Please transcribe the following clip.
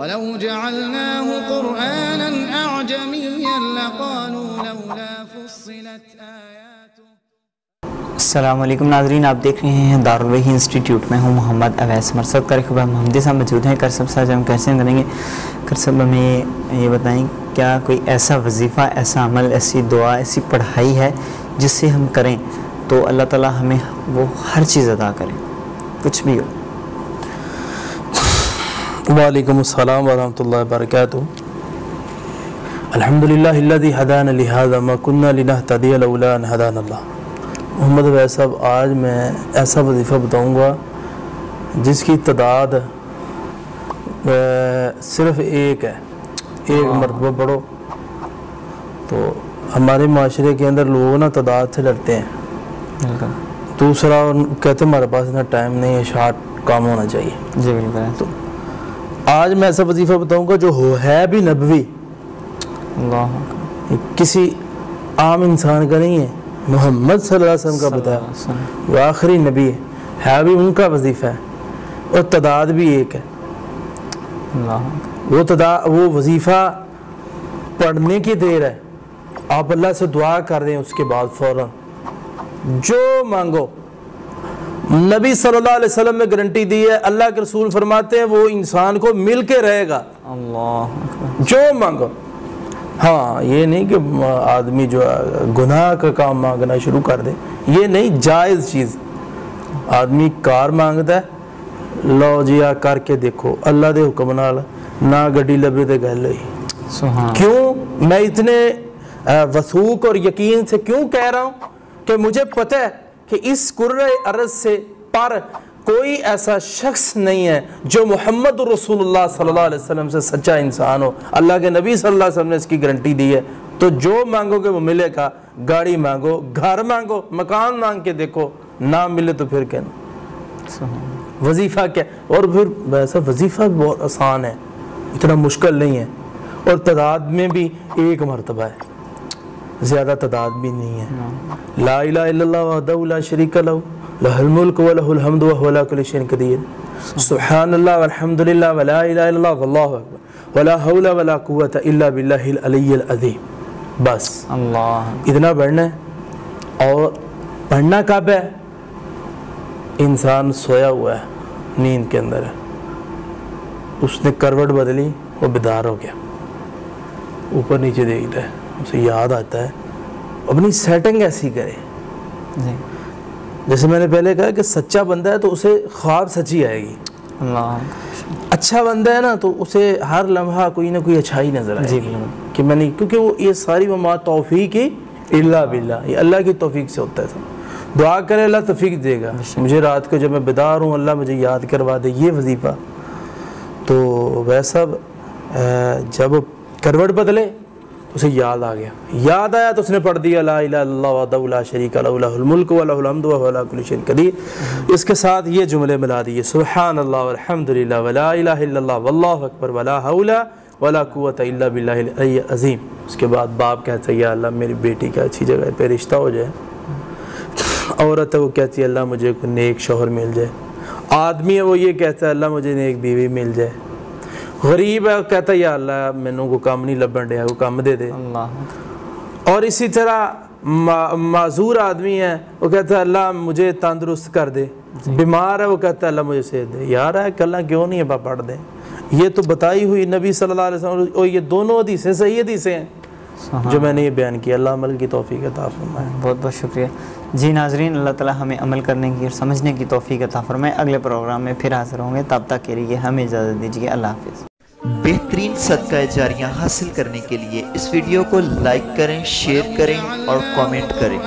ولو جعلناه قرآنا أعجميا لقالوا لولا فصلت آياته. السلام علیکم ناظرین، آپ دیکھ رہے ہیں دارال انسٹیٹیوٹ میں ہوں محمد اویس مرصد کر خبر محمدی صاحب موجود ہیں۔ کر سب سے ہم کیسے کریں گے؟ کر سب ہمیں یہ بتائیں کیا کوئی ایسا وظیفہ، ایسا عمل، ایسی دعا، ایسی پڑھائی ہے جس سے ہم کریں تو اللہ تعالیٰ ہمیں وہ ہر چیز عطا کرے، کچھ بھی ہو؟ وعلیکم السلام ورحمۃ اللہ وبرکاتہ۔ الحمدللہ الذی ہدانا لہذا ما کنا لنہتدی لولا ان ہدانا اللہ۔ محمد اویس صاحب، آج میں ایسا وظیفہ بتاؤں گا جس کی تعداد صرف ایک ہے، ایک مرتبہ پڑھو تو ہمارے معاشرے کے اندر لوگ نا تعداد سے ڈرتے ہیں۔ دوسرا کہتے ہیں ہمارے پاس اتنا ٹائم نہیں ہے، شارٹ کام ہونا چاہیے۔ جی بالکل۔ تو آج میں ایسا وظیفہ بتاؤں گا جو ہے بھی نبوی، کسی عام انسان کا نہیں ہے، محمد صلی اللہ علیہ وسلم کا بتایا، وہ آخری نبی ہے بھی ان کا وظیفہ ہے، اور تعداد بھی ایک ہے۔ وہ وظیفہ پڑھنے کی دیر ہے، آپ اللہ سے دعا کر دیں، اس کے بعد فوراً جو مانگو۔ نبی صلی اللہ علیہ وسلم نے گارنٹی دی ہے، اللہ کے رسول فرماتے ہیں وہ انسان کو مل کے رہے گا، جو مانگو۔ ہاں یہ نہیں کہ آدمی جو گناہ کا کام مانگنا شروع کر دے، یہ نہیں، جائز چیز۔ آدمی کار مانگتا ہے، لو جی آ کر کے دیکھو، اللہ دے حکم نال نہ گڈی لبے تے گل ہوئی۔ کیوں میں اتنے وثوق اور یقین سے کیوں کہہ رہا ہوں کہ مجھے پتہ ہے کہ اس کرۂ ارض سے پر کوئی ایسا شخص نہیں ہے جو محمد رسول اللہ صلی اللہ علیہ وسلم سے سچا انسان ہو۔ اللہ کے نبی صلی اللہ علیہ وسلم نے اس کی گارنٹی دی ہے، تو جو مانگو گے وہ ملے گا۔ گاڑی مانگو، گھر مانگو، مکان مانگ کے دیکھو، نہ ملے تو پھر کہنا وظیفہ کیا۔ اور پھر ویسا وظیفہ بہت آسان ہے، اتنا مشکل نہیں ہے، اور تعداد میں بھی ایک مرتبہ ہے، زیادہ تعداد بھی نہیں ہے۔ لا الہ الا اللہ وحدہ لا شریک لہ لہ الملک ولہ الحمد وہو علی کل شیء قدیر، سبحان اللہ والحمد للہ ولا الہ الا اللہ واللہ اکبر ولا حول ولا قوۃ الا باللہ العلی العظیم۔ بس اللہ اتنا پڑھنا ہے۔ اور پڑھنا کب ہے؟ انسان سویا ہوا ہے، نیند کے اندر ہے، اس نے کروٹ بدلی، وہ بیدار ہو گیا، اوپر نیچے دیکھتا ہے، اسے یاد آتا ہے، اپنی سیٹنگ ایسی کرے۔ جیسے میں نے پہلے کہا کہ سچا بندہ ہے تو اسے خواب سچی آئے گی، اچھا بندہ ہے نا تو اسے ہر لمحہ کوئی نہ کوئی اچھائی نظر آئے گی کہ میں نہیں، کیونکہ وہ یہ ساری مما توفیق ہی الا باللہ، یہ اللہ کی توفیق سے ہوتا ہے سب۔ دعا کرے اللہ توفیق دے گا۔ مجھے رات کو جب میں بیدار ہوں اللہ مجھے یاد کروا دے، یہ وظیفہ۔ تو ویسا جب کروٹ بدلے اسے یاد آ گیا، یاد آیا تو اس نے پڑھ دیا لا الہ الا اللہ وحدہ لا شریک لہ لہ الملک ولہ الحمد وہو علی کل شیء قدیر۔ اس کے ساتھ یہ جملے ملا دیے، سبحان اللہ والحمد للہ ولا الہ الا اللہ واللہ اکبر ولا حول ولا قوۃ الا باللہ العلی العظیم۔ اس کے بعد باپ کہتا ہے یا اللہ میری بیٹی کا اچھی جگہ پہ رشتہ ہو جائے، عورت ہے وہ کہتی ہے اللہ مجھے کوئی نیک شوہر مل جائے، آدمی ہے وہ یہ کہتا ہے اللہ مجھے نیک بیوی مل جائے، غریب ہے کہتا ہے یا اللہ مینوں کو کام نہیں لبن دیا، کو کام دے دے۔ اور اسی طرح معذور آدمی ہے وہ کہتا ہے اللہ مجھے تندرست کر دے، بیمار ہے وہ کہتا ہے اللہ مجھے صحت دے۔ یار ہے کلہ کیوں نہیں ہے پڑھ دیں، یہ تو بتائی ہوئی نبی صلی اللہ علیہ وسلم، اور یہ دونوں حدیثیں صحیح حدیثیں ہیں جو میں نے یہ بیان کیا۔ اللہ عمل کی توفیق عطا فرمائے۔ بہت بہت شکریہ جی ناظرین، اللہ تعالیٰ ہمیں عمل کرنے کی اور سمجھنے کی توفیق عطا فرمائے۔ اگلے پروگرام میں پھر حاضر ہوں گے، تب تک کے لیے ہمیں اجازت دیجیے، اللہ حافظ۔ بہترین صدقہ جاریہ حاصل کرنے کے لیے اس ویڈیو کو لائک کریں، شیئر کریں اور کامنٹ کریں۔